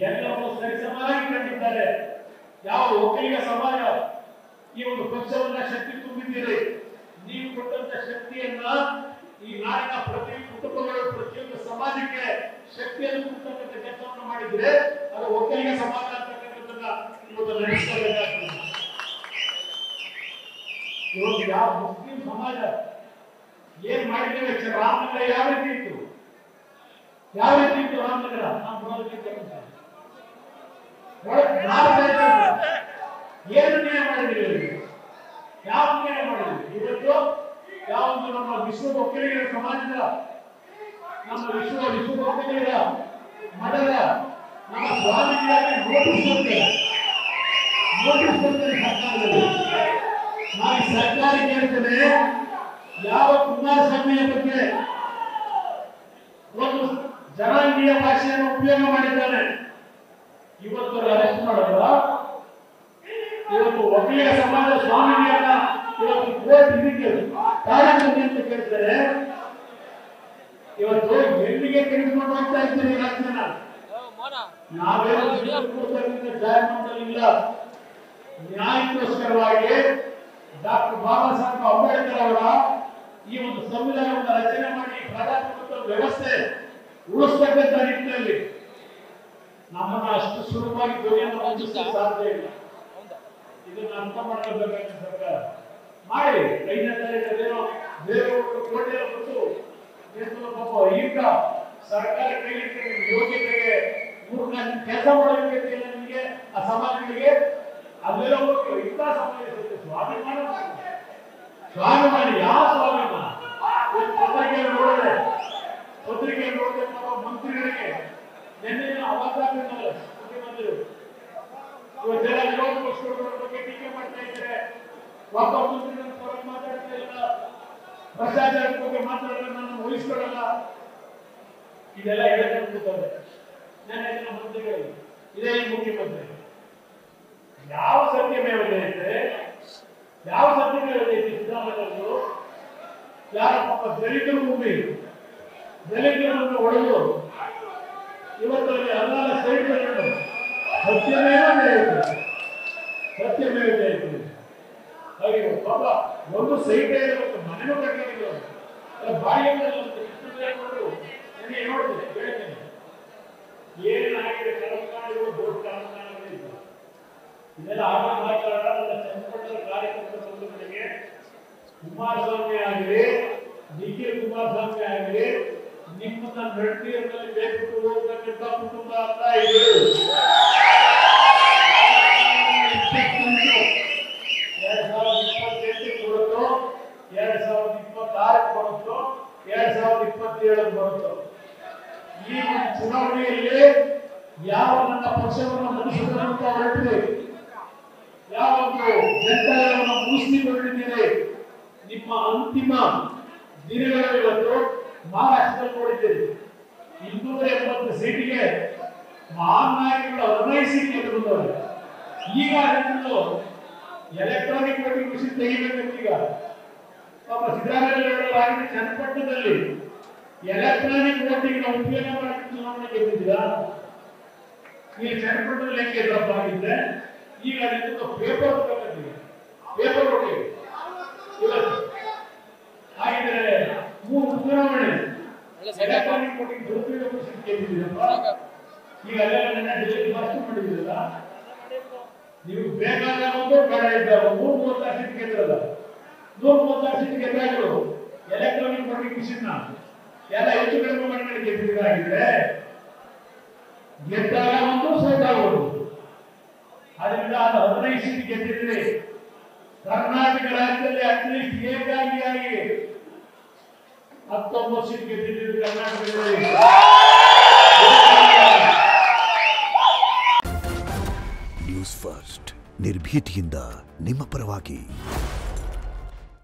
ಎಲ್ಲವೂ ಸರಿಸಮಾಗಿ ಕಂಡಿದ್ದಾರೆ. ಯಾವ ಒಕ್ಕಲಿಗ ಸಮಾಜ ಈ ಒಂದು ಪಕ್ಷವನ್ನ ಶಕ್ತಿ ತುಂಬಿದ್ದೀರಿ. ನೀವು ಕೊಟ್ಟಂತ ಶಕ್ತಿಯನ್ನ ಈ ನಾಡಿನ ಪ್ರತಿ ಕುಟುಂಬಗಳು, ಪ್ರತಿಯೊಂದು ಸಮಾಜಕ್ಕೆ ಶಕ್ತಿಯನ್ನು ಕೊಡ್ತಕ್ಕಂಥ ಕೆಲಸವನ್ನು ಮಾಡಿದ್ರೆ ಅದು ಒಕ್ಕಲಿಗ ಸಮಾಜ ಅಂತಕ್ಕಂಥದ್ದನ್ನ ಇವತ್ತು ನಡೆಸಬೇಕಾಗ್ತದೆ. ಇವತ್ತು ಯಾವ ಮುಸ್ಲಿಂ ಸಮಾಜ ಏನ್ ಮಾಡಿದ್ದೇವೆ, ರಾಮನಗರ ಯಾವ ರೀತಿ ಇತ್ತು, ಯಾವ ರೀತಿ ಇತ್ತು ರಾಮನಗರ, ಏನು ನ್ಯಾಯ ಮಾಡಿದ್ದೀವಿ, ಯಾವ ನ್ಯಾಯ ಮಾಡಿದ್ವಿ. ಇವತ್ತು ಯಾವೊಂದು ನಮ್ಮ ವಿಶ್ವ ಒಕ್ಕಲಿಗರ ಸಮಾಜದ, ನಮ್ಮ ವಿಶ್ವ ಒಕ್ಕಲಿಗರ ಮಠದ ನಮ್ಮ ಸ್ವಾಮೀಜಿಯಾಗಿ ನೋಟಿಸ್ ಕೊಡ್ತಾರೆ ಸರ್ಕಾರದಲ್ಲಿ. ನಾವು ಸರ್ಕಾರ ಕೇಳ್ತೇವೆ, ಯಾವ ಕುಮಾರಸ್ವಾಮಿಯ ಬಗ್ಗೆ ಒಂದು ಜನಾಂಗೀಯ ಭಾಷೆಯನ್ನು ಉಪಯೋಗ ಮಾಡಿದ್ದಾನೆ, ಇವತ್ತು ಅರೆಸ್ಟ್ ಮಾಡಲ್ಲ. ಇವತ್ತು ಒಕ್ಕಲಿಗ ಸಮಾಜ ಸ್ವಾಮೀಜಿಯನ್ನ ಇವತ್ತು ಕೋರ್ಟ್ ಇದಕ್ಕೆ ತಾಳಂತೆ ಅಂತ ಕೇಳ್ತಾರೆ. ಇವತ್ತು ಎಲ್ಲಿಗೆ ತೆಗೆದುಕೊಂಡು ಹೋಗ್ತಾ ಇದ್ದೀರಿ ರಾಜ್ಯನ? ನಾವೇನು ಜಾರಿಮಾಡಲಿಲ್ಲ. ನ್ಯಾಯಕ್ಕೋಸ್ಕರವಾಗಿ ಡಾಕ್ಟರ್ ಬಾಬಾ ಸಾಹೇಬ್ ಅಂಬೇಡ್ಕರ್ ಅವರ ಈ ಒಂದು ಸಂವಿಧಾನವನ್ನು ರಚನೆ ಮಾಡಿ ಪ್ರಜಾಪ್ರಭುತ್ವ ವ್ಯವಸ್ಥೆ ಉಳಿಸ್ತಕ್ಕಂಥ ನಿಟ್ಟಿನಲ್ಲಿ ನಮ್ಮನ್ನ ಅಷ್ಟು ಸುಲಭವಾಗಿ ಧ್ವನಿಯನ್ನು ಹೊಂದಿಸಲು ಸಾಧ್ಯ ಇಲ್ಲ. ಇದನ್ನು ಅರ್ಥ ಮಾಡ್ಕೊಳ್ಬೇಕಾಗಿ ಸರ್ಕಾರ ಮಾಡಿ. 5ನೇ ತಾರೀಕು ಬೇರೆ ಕೋಟೆ ಕೊಟ್ಟು ಪಾಪ ಈಗ ಸರ್ಕಾರ ಕೈಗೆ ಯೋಗ್ಯತೆಗೆ ಕೆಲಸ ಮಾಡಬೇಕಂತ ಇಲ್ಲ ನಿಮಗೆ, ಆ ಸಮಾಜಗಳಿಗೆ ಅದೆಲ್ಲ ಹೋಗಿ ಇಂಥ ಸಮಾಜ ಸ್ವಾಭಿಮಾನ, ಸ್ವಾಭಿಮಾನ ಯಾವ ಸ್ವಾಭಿಮಾನ? ಪತ್ರಿಕೆ ನೋಡಿದ್ರೆ ಮಂತ್ರಿಗಳಿಗೆ ನಿನ್ನೆ ಅವಕಾಶ ಮುಖ್ಯಮಂತ್ರಿಗಳು ಇವತ್ತೆಲ್ಲ ವಿರೋಧ ಬಗ್ಗೆ ಟೀಕೆ ಮಾಡ್ತಾ ಇದ್ದಾರೆ. ಒಬ್ಬ ಮಂತ್ರಿ ಮಾತಾಡ್ತಾ ಇಲ್ಲ, ಭ್ರಷ್ಟಾಚಾರದ ಬಗ್ಗೆ ಮಾತಾಡೋದನ್ನ ನಾನು ಉಳಿಸ್ಕೊಳ್ಳಲ್ಲ. ಇದೆಲ್ಲ ಹೇಳ್ತಾರೆ ನನ್ನ ಮಂತ್ರಿಗಳು, ಇದೇ ಮುಖ್ಯಮಂತ್ರಿ. ಯಾವ ಸತ್ಯಮೇವ ಜಯತೆ, ಯಾವ ಸತ್ಯಮೇವ ಜಯತೆ ಸಿದ್ದರಾಮಯ್ಯವರು ಯಾರ ಪಾಪ ದಲಿತರು ಭೂಮಿ, ದಲಿತರನ್ನು ಒಡೆದು ಇವತ್ತಲ್ಲಿ ಅಲ್ಲಾಲ ಸೈಟ್ಗಳನ್ನು ಸತ್ಯಮೇವ ಜಯತೆ, ಸತ್ಯಮೇವ ಜಯತೆ. ಹಾಗೆ ಪಾಪ ಒಂದು ಸೈಟ್ ಇರಬೇಕು, ಮನೆಯೂ ಕಟ್ಟಿದ್ರು ಬಾಯಿಗಳು ನನಗೆ ನೋಡಿದೆ ಹೇಳ್ತೇನೆ ಏನಾಗಿದೆ. ಕರ್ನಾಟಕಗಳು ದೊಡ್ಡ ಕರ್ನಾಟಕಗಳಿದೆ, ಇದೆಲ್ಲ ಆಗ ಮಾತಾಡೋಣ. ಚನ್ನಪಟ್ಟಣ ಕಾರ್ಯಕರ್ತ ಬಂಧುಗಳಿಗೆ ಕುಮಾರಸ್ವಾಮಿ ಆಗಲಿ, ಡಿ.ಕೆ. ಕುಮಾರಸ್ವಾಮಿ ಆಗಲಿ, ನಿಮ್ಮನ್ನ ನಡ್ತಿಯಲ್ಲಿ ಬೇಕು ಹೋಗ್ತಕ್ಕಂಥ ಕುಟುಂಬ ಅಂತ ಇದು. 2028 ಕೊಡುತ್ತೋ, 2026 ಕೊಡುತ್ತೋ, 2027 ಬರುತ್ತೋ, ಈ ಒಂದು ಚುನಾವಣೆಯಲ್ಲಿ ಯಾವ ನನ್ನ ಪಕ್ಷವನ್ನು ಮುಗಿಸಬೇಕಂತ ಹೊರಟಿದೆ, ಯಾವ ಒಂದು ಜನತಾದಳವನ್ನು ಮುಗಿಸಿಕೊಂಡಿದ್ದೀರಿ, ನಿಮ್ಮ ಅಂತಿಮ ದಿನಗಳು ಇವತ್ತು ಮಹಾರಾಷ್ಟ್ರದಲ್ಲಿ ನೋಡಿದ್ದೀರಿ. 280 ಸೀಟಿಗೆ ಮಹಾನ್ ನಾಯಕಗಳು 15 ಸೀಟ್ ಗೆದ್ದುಕೊಂಡವರು. ಈಗ ಅದನ್ನು ಎಲೆಕ್ಟ್ರಾನಿಕ್ ವೋಟಿಂಗ್ ಮಿಷಿನ್ ತೆಗಿಬೇಕಂತ ಈಗ ಪಾಪ ಸಿದ್ದರಾಮಯ್ಯ ಚನ್ನಪಟ್ಟಣದಲ್ಲಿ ಎಲೆಕ್ಟ್ರಾನಿಕ್ ವೋಟಿಂಗ್ ಉಪಯೋಗ ಮಾಡಿ ಚುನಾವಣೆ ಗೆದ್ದಿದ್ದೀರಾ? ಈ ಚನ್ನಪಟ್ಟಣದಲ್ಲಿ ಹೆಂಗೆ ಡ್ರಾಪ್ ಆಗಿದ್ರೆ ಈಗ ಅದಕ್ಕೆ ಪೇಪರ್ ತಗೊಂಡಿದ್ದೀವಿ, ಪೇಪರ್ ವೋಟಿಂಗ್ ಇವತ್ತು ಹಾಗಿದ್ರೆ 3 ಚುನಾವಣೆ ಎಲೆಕ್ಟ್ರಾನಿಕ್ ವೋಟಿಂಗ್ ದುರುಪಯೋಗ ಗೆದ್ದಿದ್ದೀರಪ್ಪ. ಈಗ ಅಲ್ಲೆಲ್ಲ ನನ್ನ ಡೆಲ್ಲಿ ಫಸ್ಟ್ ಮಾಡಿದ್ದೀರಲ್ಲ, ನೀವು ಬೇಕಾದ ಒಂದು ಬೇಡ ಇದ್ದಾಗ 136 ಸೀಟ್ ಗೆದ್ರಲ್ಲ, 136 ಸೀಟ್ ಗೆದ್ದಾಗಲೂ ಎಲೆಕ್ಟ್ರಾನಿಕ್ ವೋಟಿಂಗ್ ಮಿಷಿನ್ ಎಲ್ಲ ಹೆಚ್ಚು ಕಡಿಮೆ ಮಾಡಿ ಗೆದ್ದಿದ್ದಾಗಿದ್ರೆ ಗೆದ್ದಾಗ ಒಂದು ಸೋತಾಗ ಒಂದು, ಅದರಿಂದ ಅದು 15 ಸೀಟ್ ಗೆದ್ದಿದ್ರೆ ಕರ್ನಾಟಕ ರಾಜ್ಯದಲ್ಲಿ ಅಟ್ಲೀಸ್ಟ್ ಏಕಾಂಗಿಯಾಗಿ 19 ಸೀಟ್ ಗೆದ್ದಿದ್ದೀರಿ ಕರ್ನಾಟಕದಲ್ಲಿ. ನ್ಯೂಸ್ ಫಸ್ಟ್ ನಿರ್ಭೀತಿಯಿಂದ ನಿಮ್ಮ ಪರವಾಗಿ.